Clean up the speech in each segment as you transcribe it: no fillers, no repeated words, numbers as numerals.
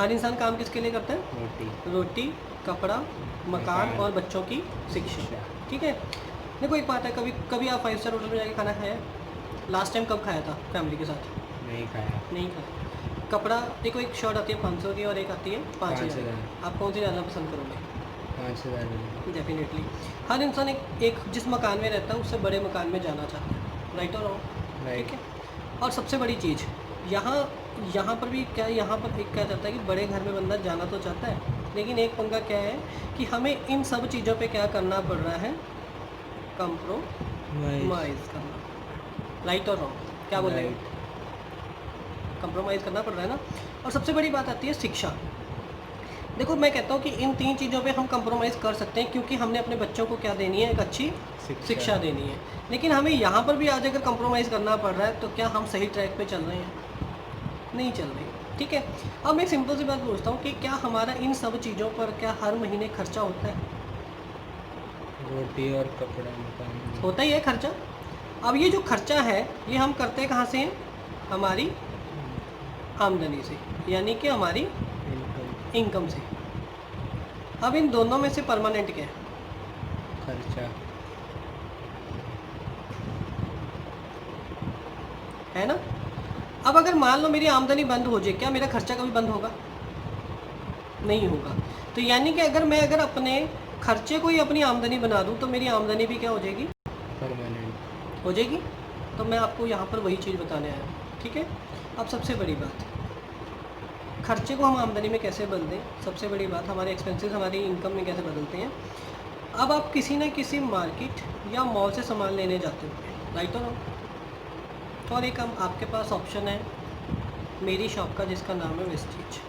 हर इंसान काम किसके लिए करता है? रोटी। रोटी, कपड़ा, मकान और बच्चों की शिक्षा। ठीक है। देखो एक बात है, कभी कभी आप 5 स्टार होटल में जाके खाना खाया? लास्ट टाइम कब खाया था फैमिली के साथ? नहीं खाया। नहीं खाया। कपड़ा देखो, एक शर्ट आती है 500 की और एक आती है 5000। 5000। आप कौन सी ज़्यादा पसंद करोगे? 5000। डेफिनेटली। हर इंसान एक जिस मकान में रहता है उससे बड़े मकान में जाना चाहता है, राइट और रॉन्ग? राइट। ठीक है। और सबसे बड़ी चीज़ यहाँ यहाँ पर भी क्या, यहाँ पर एक क्या जाता है कि बड़े घर में बंदा जाना तो चाहता है, लेकिन एक पंगा क्या है कि हमें इन सब चीज़ों पे क्या करना पड़ रहा है? कंप्रोमाइज़ करना, राइट और रॉन्ग? क्या बोल रहे हैं? राइट। कंप्रोमाइज़ करना पड़ रहा है ना। और सबसे बड़ी बात आती है शिक्षा। देखो मैं कहता हूँ कि इन 3 चीज़ों पे हम कंप्रोमाइज़ कर सकते हैं, क्योंकि हमने अपने बच्चों को क्या देनी है? एक अच्छी शिक्षा देनी है। लेकिन हमें यहाँ पर भी आज अगर कंप्रोमाइज़ करना पड़ रहा है तो क्या हम सही ट्रैक पे चल रहे हैं? नहीं चल रहे। ठीक है। अब मैं सिंपल सी बात पूछता हूँ कि क्या हमारा इन सब चीज़ों पर क्या हर महीने खर्चा होता है? रोटी और कपड़ा, मकान। होता ही है खर्चा। अब ये जो खर्चा है ये हम करते कहाँ से हैं? हमारी आमदनी से, यानी कि हमारी इनकम। इनकम से। अब इन दोनों में से परमानेंट क्या है? खर्चा। है ना। अब अगर मान लो मेरी आमदनी बंद हो जाए, क्या मेरा खर्चा कभी बंद होगा? नहीं होगा। तो यानी कि अगर अपने खर्चे को ही अपनी आमदनी बना दूं तो मेरी आमदनी भी क्या हो जाएगी? परमानेंट हो जाएगी। तो मैं आपको यहाँ पर वही चीज़ बताने आया हूँ। ठीक है। अब सबसे बड़ी बात, खर्चे को हम आमदनी में कैसे बदलें? सबसे बड़ी बात, हमारे एक्सपेंसेस हमारी इनकम में कैसे बदलते हैं? अब आप किसी न किसी मार्केट या मॉल से सामान लेने जाते हो, राइट और रॉन्ग? और एक आपके पास ऑप्शन है मेरी शॉप का, जिसका नाम है वेस्टीज।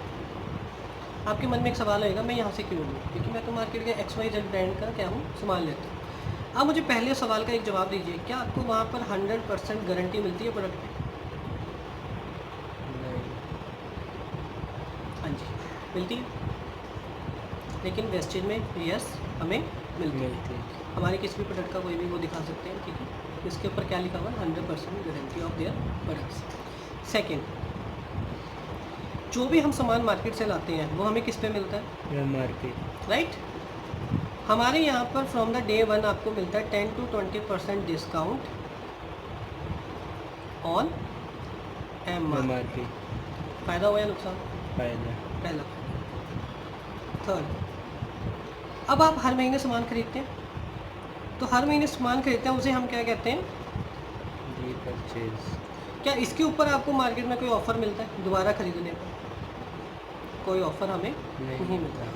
आपके मन में एक सवाल होगा, मैं यहाँ से क्यों लूँ? क्योंकि मैं तो मार्केट के XYZ ब्रांड का क्या हूँ, सामान लेता हूँ। आप मुझे पहले सवाल का एक जवाब दीजिए, क्या आपको वहाँ पर 100% गारंटी मिलती है प्रोडक्ट की? नहीं। हाँ जी, मिलती है। लेकिन वेस्टेज में यस हमें मिलती है। हमारे किसी भी प्रोडक्ट का कोई भी वो दिखा सकते हैं, ठीक है। इसके ऊपर क्या लिखा हुआ है? 100% guarantee of their products. Second, जो भी हम सामान मार्केट से लाते हैं वो हमें किस पे मिलता है? मार्केट। राइट। हमारे यहाँ पर फ्रॉम द डे 1 आपको मिलता है 10 to 20% डिस्काउंट ऑन MRP। फ़ायदा हुआ या नुकसान? फायदा। पहला। थर्ड, अब आप हर महीने सामान खरीदते हैं, तो हर महीने सामान खरीदते हैं उसे हम क्या कहते हैं? रीपरचेज। क्या इसके ऊपर आपको मार्केट में कोई ऑफ़र मिलता है दोबारा खरीदने पर? कोई ऑफ़र हमें नहीं मिलता।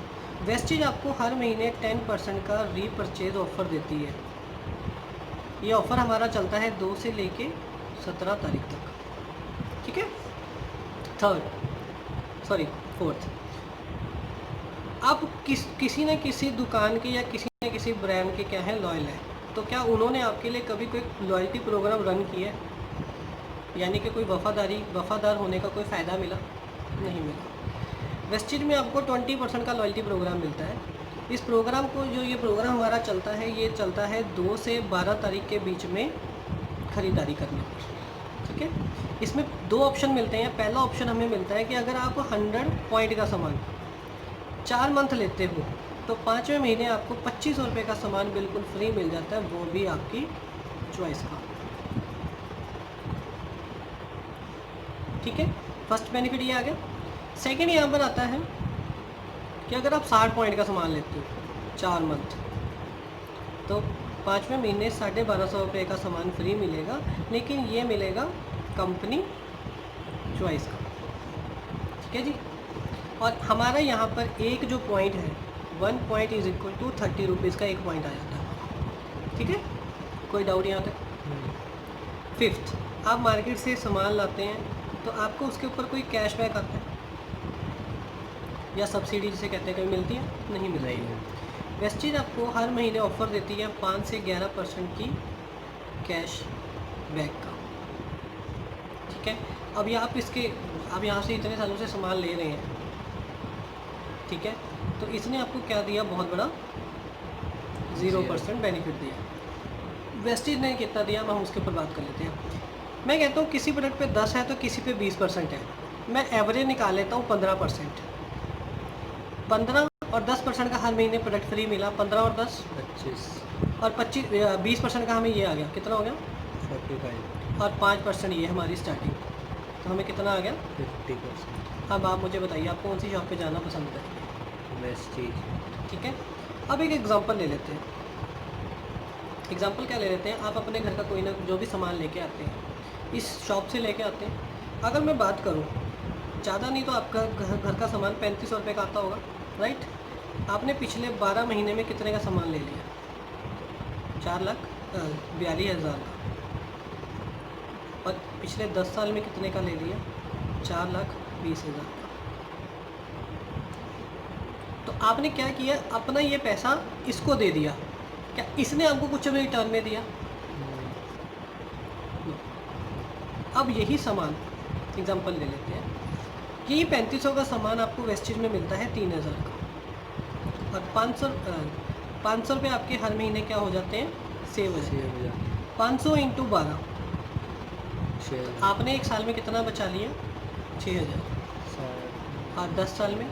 वेस्टेज आपको हर महीने 10% का रीपरचेज ऑफ़र देती है। ये ऑफ़र हमारा चलता है 2 से लेके 17 तारीख तक, ठीक है। फोर्थ, आप किसी न किसी दुकान के या किसी न किसी ब्रांड के क्या है, लॉयल है, तो क्या उन्होंने आपके लिए कभी कोई लॉयल्टी प्रोग्राम रन किया है? यानी कि कोई वफ़ादार होने का कोई फ़ायदा मिला? नहीं मिला। वेस्टेज में आपको 20% का लॉयल्टी प्रोग्राम मिलता है। इस प्रोग्राम को, जो ये प्रोग्राम हमारा चलता है, ये चलता है 2 से 12 तारीख के बीच में ख़रीदारी करने पर, ठीक है। इसमें 2 ऑप्शन मिलते हैं। पहला ऑप्शन हमें मिलता है कि अगर आप 100 पॉइंट का सामान 4 मंथ लेते हो तो 5वें महीने आपको 2500 रुपये का सामान बिल्कुल फ्री मिल जाता है, वो भी आपकी चॉइस का, ठीक है। फर्स्ट बेनिफिट ये आ गया। सेकेंड यहाँ पर आता है कि अगर आप 60 पॉइंट का सामान लेते हो 4 मंथ, तो 5वें महीने 1250 रुपये का सामान फ्री मिलेगा, लेकिन ये मिलेगा कंपनी चॉइस का, ठीक है जी। और हमारा यहाँ पर एक जो पॉइंट है, 1 point is equal to 30 rupees का एक पॉइंट आ जाता है, ठीक है। कोई डाउट यहाँ तक? फिफ्थ, आप मार्केट से सामान लाते हैं तो आपको उसके ऊपर कोई कैशबैक आता है या सब्सिडी जिसे कहते हैं, कभी मिलती है? नहीं मिलती है। वेस्टेज आपको हर महीने ऑफ़र देती है 5 से 11% की कैश बैक का, ठीक है। अब ये आप यहाँ से इतने सालों से सामान ले रहे हैं, ठीक है, तो इसने आपको क्या दिया? बहुत बड़ा 0% बेनिफिट दिया। वेस्टेज ने कितना दिया, हम उसके ऊपर बात कर लेते हैं। मैं कहता हूँ किसी प्रोडक्ट पे 10 है तो किसी पे 20% है। मैं एवरेज निकाल लेता हूँ 15%। 15 और 10% का हर महीने प्रोडक्ट फ्री मिला, 15 और 10 25 और 20% का हमें ये आ गया, कितना हो गया, 45 और 5% ये हमारी स्टार्टिंग, तो हमें कितना आ गया। 50%। अब आप मुझे बताइए आप कौन सी शॉप पे जाना पसंद करेंगे। बेस्ट चीज़। ठीक है, अब एक एग्जांपल ले लेते हैं। एग्जांपल क्या ले लेते हैं, आप अपने घर का कोई ना जो भी सामान लेके आते हैं, इस शॉप से लेके आते हैं। अगर मैं बात करूं, ज़्यादा नहीं तो आपका घर का सामान 3500 रुपये का आता होगा, राइट। आपने पिछले 12 महीने में कितने का सामान ले लिया, 4,42,000 का। और पिछले 10 साल में कितने का ले लिया, 4,20,000 का। तो आपने क्या किया, अपना ये पैसा इसको दे दिया, क्या इसने आपको कुछ भी रिटर्न में दिया। अब यही सामान एग्जांपल ले लेते हैं, यही 3500 का सामान आपको वेस्टेज में मिलता है 3,000 का, और 500 रुपये आपके हर महीने क्या हो जाते हैं, सेव हो जाते हैं। 500 इंटू 12, आपने एक साल में कितना बचा लिया, 6,000, और 10 साल में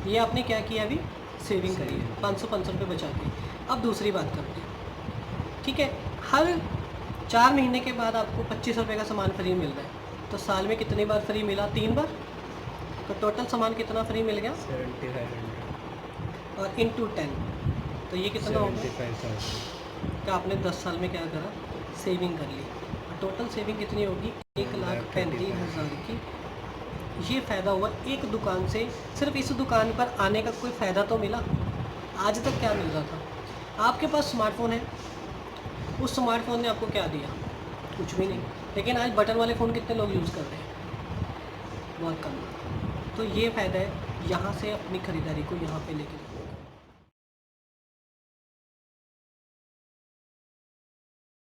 ये आपने क्या किया, अभी सेविंग करी है, 500 रुपये बचा के। अब दूसरी बात करते हैं, ठीक है, हर 4 महीने के बाद आपको 2500 रुपये का सामान फ्री मिल रहा है, तो साल में कितनी बार फ्री मिला, 3 बार। तो टोटल सामान कितना फ्री मिल गया, 7500 और इंटू 10, तो ये कितना हो गया, 75,000 कि आपने 10 साल में क्या करा, सेविंग कर ली। और टोटल सेविंग कितनी होगी, 1,35,000 की। ये फ़ायदा हुआ एक दुकान से, सिर्फ इस दुकान पर आने का कोई फ़ायदा तो मिला। आज तक क्या मिल रहा था, आपके पास स्मार्टफ़ोन है, उस स्मार्टफ़ोन ने आपको क्या दिया, कुछ भी नहीं। लेकिन आज बटन वाले फ़ोन कितने लोग यूज़ कर रहे हैं, बहुत कम। तो ये फ़ायदा है यहाँ से अपनी ख़रीदारी को यहाँ पे लेके